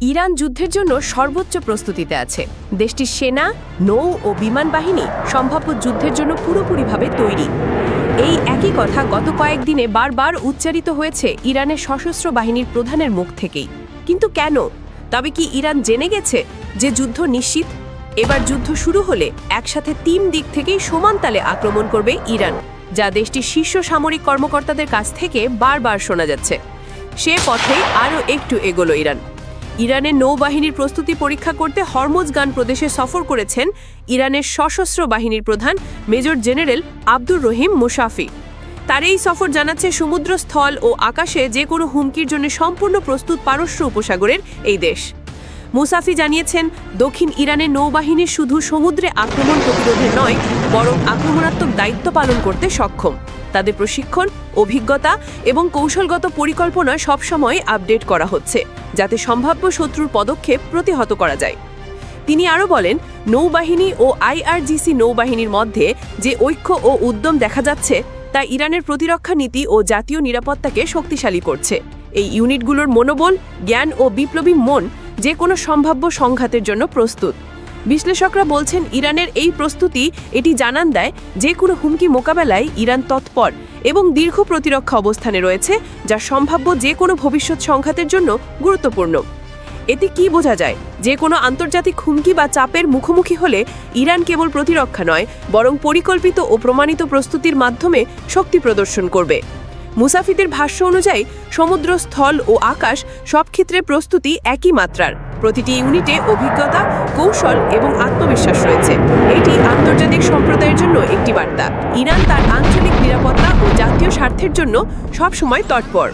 Iran যুদ্ধের জন্য সর্বোচ্চ প্রস্তুতিতে আছে। দেশটির সেনা, নৌ ও বিমান বাহিনী সম্ভাব্য যুদ্ধের জন্য পুরোপুরিভাবে তৈরি। এই একই কথা গত কয়েকদিনে বারবার উচ্চারিত হয়েছে ইরানের সশস্ত্র বাহিনীর প্রধানের মুখ থেকেই। কিন্তু কেন? তবে কি ইরান জেনে গেছে যে যুদ্ধ নিশ্চিত? এবার যুদ্ধ শুরু হলে একসাথে 3 দিক থেকেই সমান তালে আক্রমণ করবে ইরান, যা দেশটির শীর্ষ সামরিক কর্মকর্তাদের কাছ থেকে বারবার শোনা যাচ্ছে। সে পথেই আরও একটু এগোলো ইরান। ইরানের নৌবাহিনীর প্রস্তুতি পরীক্ষা করতে হরমুজগান প্রদেশে সফর করেছেন ইরানের সশস্ত্র বাহিনীর প্রধান মেজর জেনারেল আব্দুর রহিম মুসাফি। তার এই সফর জানাচ্ছে সমুদ্র, স্থল ও আকাশে যে কোনো হুমকির জন্য সম্পূর্ণ প্রস্তুত পারস্য উপসাগরের এই দেশ। মুসাফি জানিয়েছেন, দক্ষিণ ইরানের নৌবাহিনী শুধু সমুদ্রে আক্রমণ প্রতিরোধে নয়, বরং আক্রমণাত্মক দায়িত্ব পালন করতে সক্ষম। তাদের প্রশিক্ষণ, অভিজ্ঞতা এবং কৌশলগত পরিকল্পনা সবসময় আপডেট করা হচ্ছে, যাতে সম্ভাব্য শত্রুর পদক্ষেপ প্রতিহত করা যায়। তিনি আরও বলেন, নৌবাহিনী ও আইআরজিসি নৌবাহিনীর মধ্যে যে ঐক্য ও উদ্যম দেখা যাচ্ছে তা ইরানের প্রতিরক্ষা নীতি ও জাতীয় নিরাপত্তাকে শক্তিশালী করছে। এই ইউনিটগুলোর মনোবল, জ্ঞান ও বিপ্লবী মন যে কোনো সম্ভাব্য সংঘাতের জন্য প্রস্তুত। বিশ্লেষকরা বলছেন, ইরানের এই প্রস্তুতি এটি জানান দেয় যে কোনো হুমকি মোকাবেলায় ইরান তৎপর এবং দীর্ঘ প্রতিরক্ষা অবস্থানে রয়েছে, যা সম্ভাব্য যে কোনো ভবিষ্যৎ সংঘাতের জন্য গুরুত্বপূর্ণ। এতে কি বোঝা যায়? যে কোনো আন্তর্জাতিক হুমকি বা চাপের মুখোমুখি হলে ইরান কেবল প্রতিরক্ষা নয়, বরং পরিকল্পিত ও প্রমাণিত প্রস্তুতির মাধ্যমে শক্তি প্রদর্শন করবে। মুসাফিদের ভাষ্য অনুযায়ী সমুদ্র, স্থল ও আকাশ সব ক্ষেত্রে প্রস্তুতি একই মাত্রার। প্রতিটি ইউনিটে অভিজ্ঞতা, কৌশল এবং আত্মবিশ্বাস রয়েছে। এটি আন্তর্জাতিক সম্প্রদায়ের জন্য একটি বার্তা। ইরান তার আঞ্চলিক নিরাপত্তা ও জাতীয় স্বার্থের জন্য সবসময় তৎপর।